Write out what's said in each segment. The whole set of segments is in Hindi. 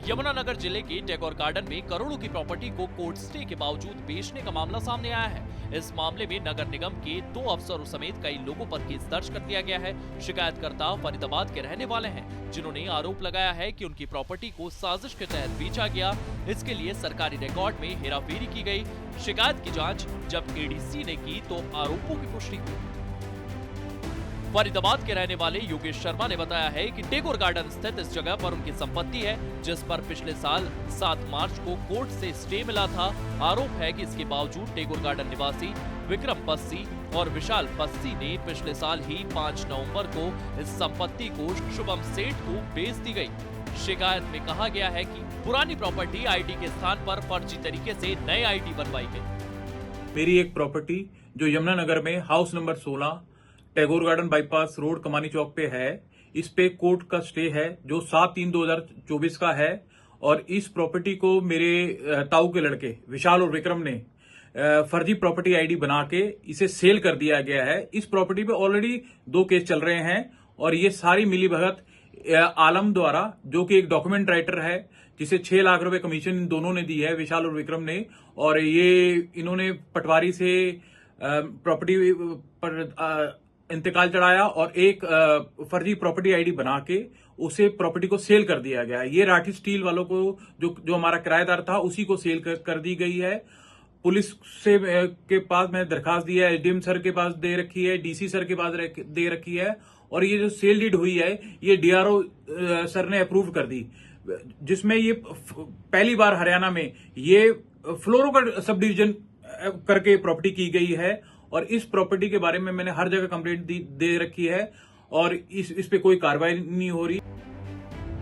यमुनानगर जिले के टैगोर गार्डन में करोड़ों की प्रॉपर्टी को कोर्ट स्टे के बावजूद बेचने का मामला सामने आया है। इस मामले में नगर निगम के 2 अफसरों समेत कई लोगों पर केस दर्ज कर दिया गया है। शिकायतकर्ता फरीदाबाद के रहने वाले हैं, जिन्होंने आरोप लगाया है कि उनकी प्रॉपर्टी को साजिश के तहत बेचा गया। इसके लिए सरकारी रिकॉर्ड में हेराफेरी की गई। शिकायत की जाँच जब एडीसी ने की तो आरोपों की पुष्टि हुई। फरीदाबाद के रहने वाले योगेश शर्मा ने बताया है कि टैगोर गार्डन स्थित इस जगह पर उनकी संपत्ति है, जिस पर पिछले साल 7 मार्च को कोर्ट से स्टे मिला था। आरोप है कि इसके बावजूद टैगोर गार्डन निवासी विक्रम बस्सी और विशाल बस्सी ने पिछले साल ही 5 नवंबर को इस संपत्ति को शुभम सेठ को बेच दी गई। शिकायत में कहा गया है कि पुरानी प्रॉपर्टी आईडी के स्थान पर फर्जी तरीके से नए आईडी बनवाई गई। मेरी एक प्रॉपर्टी जो यमुनानगर में house number 16 Tagore garden bypass road कमानी चौक पे है, इस पे कोर्ट का स्टे है जो 7/3/2024 का है। और इस प्रॉपर्टी को मेरे ताऊ के लड़के विशाल और विक्रम ने फर्जी प्रॉपर्टी आईडी बना के इसे सेल कर दिया गया है। इस प्रॉपर्टी पे ऑलरेडी 2 केस चल रहे हैं और ये सारी मिलीभगत आलम द्वारा, जो कि एक डॉक्यूमेंट राइटर है, जिसे 6 लाख रुपए कमीशन इन दोनों ने दी है, विशाल और विक्रम ने। और ये इन्होंने पटवारी से प्रॉपर्टी पर इंतकाल चढ़ाया और एक फर्जी प्रॉपर्टी आईडी बना के उसे प्रॉपर्टी को सेल कर दिया गया है। ये राठी स्टील वालों को जो हमारा किराएदार था उसी को सेल कर दी गई है। पुलिस से के पास मैंने दरखास्त दी है, एसडीएम सर के पास दे रखी है, डीसी सर के पास दे रखी है। और ये जो सेल डीड हुई है ये डीआरओ सर ने अप्रूव कर दी, जिसमें ये पहली बार हरियाणा में ये फ्लोरों का सब डिवीजन करके प्रॉपर्टी की गई है। और इस प्रॉपर्टी के बारे में मैंने हर जगह कंप्लेंट दे रखी है और इस पे कोई कार्रवाई नहीं हो रही।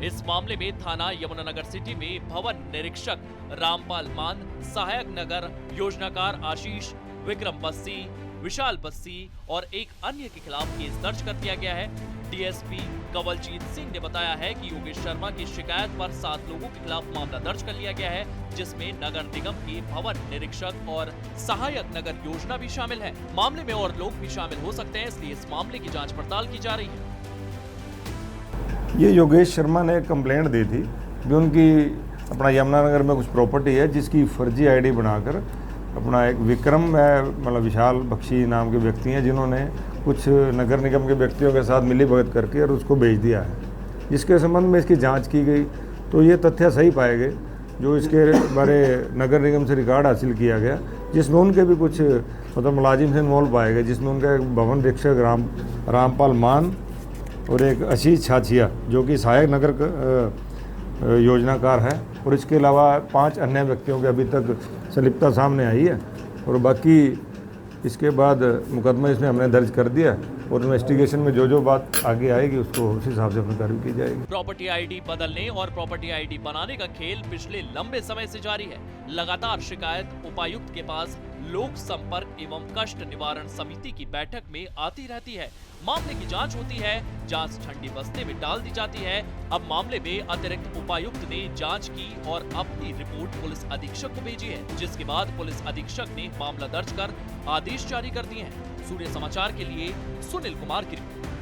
इस मामले में थाना यमुनानगर सिटी में भवन निरीक्षक रामपाल मान, सहायक नगर योजनाकार आशीष, विक्रम बस्सी, विशाल बस्सी और एक अन्य के खिलाफ केस दर्ज कर दिया गया है। डीएसपी कंवलजीत सिंह ने बताया है कि योगेश शर्मा की शिकायत पर 7 लोगों के खिलाफ मामला दर्ज कर लिया गया है, जिसमें नगर निगम के भवन निरीक्षक और सहायक नगर योजना भी शामिल है। मामले में और लोग भी शामिल हो सकते हैं, इसलिए इस मामले की जांच पड़ताल की जा रही है। ये योगेश शर्मा ने कंप्लेंट दी थी कि उनकी अपना यमुनानगर में कुछ प्रॉपर्टी है जिसकी फर्जी आईडी बनाकर अपना एक विक्रम मतलब विशाल बख्शी नाम के व्यक्ति हैं, जिन्होंने कुछ नगर निगम के व्यक्तियों के साथ मिली भगत करके और उसको बेच दिया है। जिसके संबंध में इसकी जांच की गई तो ये तथ्य सही पाए गए, जो इसके बारे नगर निगम से रिकॉर्ड हासिल किया गया, जिसमें उनके भी कुछ मतलब मुलाजिम से इन्वॉल्व पाए गए, जिसमें उनका एक भवन निरीक्षक रामपाल मान और एक आशीष छाछिया जो कि सहायक नगर योजनाकार है। और इसके अलावा 5 अन्य व्यक्तियों के अभी तक संलिप्तता सामने आई है। और बाकी इसके बाद मुकदमा इसमें हमने दर्ज कर दिया और इन्वेस्टिगेशन में जो बात आगे आएगी उसको उस हिसाब से अपनी कार्रवाई की जाएगी। प्रॉपर्टी आईडी बदलने और प्रॉपर्टी आईडी बनाने का खेल पिछले लंबे समय से जारी है। लगातार शिकायत उपायुक्त के पास लोक संपर्क एवं कष्ट निवारण समिति की बैठक में आती रहती है। मामले की जांच होती है, जांच ठंडी बस्ते में डाल दी जाती है। अब मामले में अतिरिक्त उपायुक्त ने जांच की और अपनी रिपोर्ट पुलिस अधीक्षक को भेजी है, जिसके बाद पुलिस अधीक्षक ने मामला दर्ज कर आदेश जारी कर दिए हैं। सूर्य समाचार के लिए सुनील कुमार की रिपोर्ट।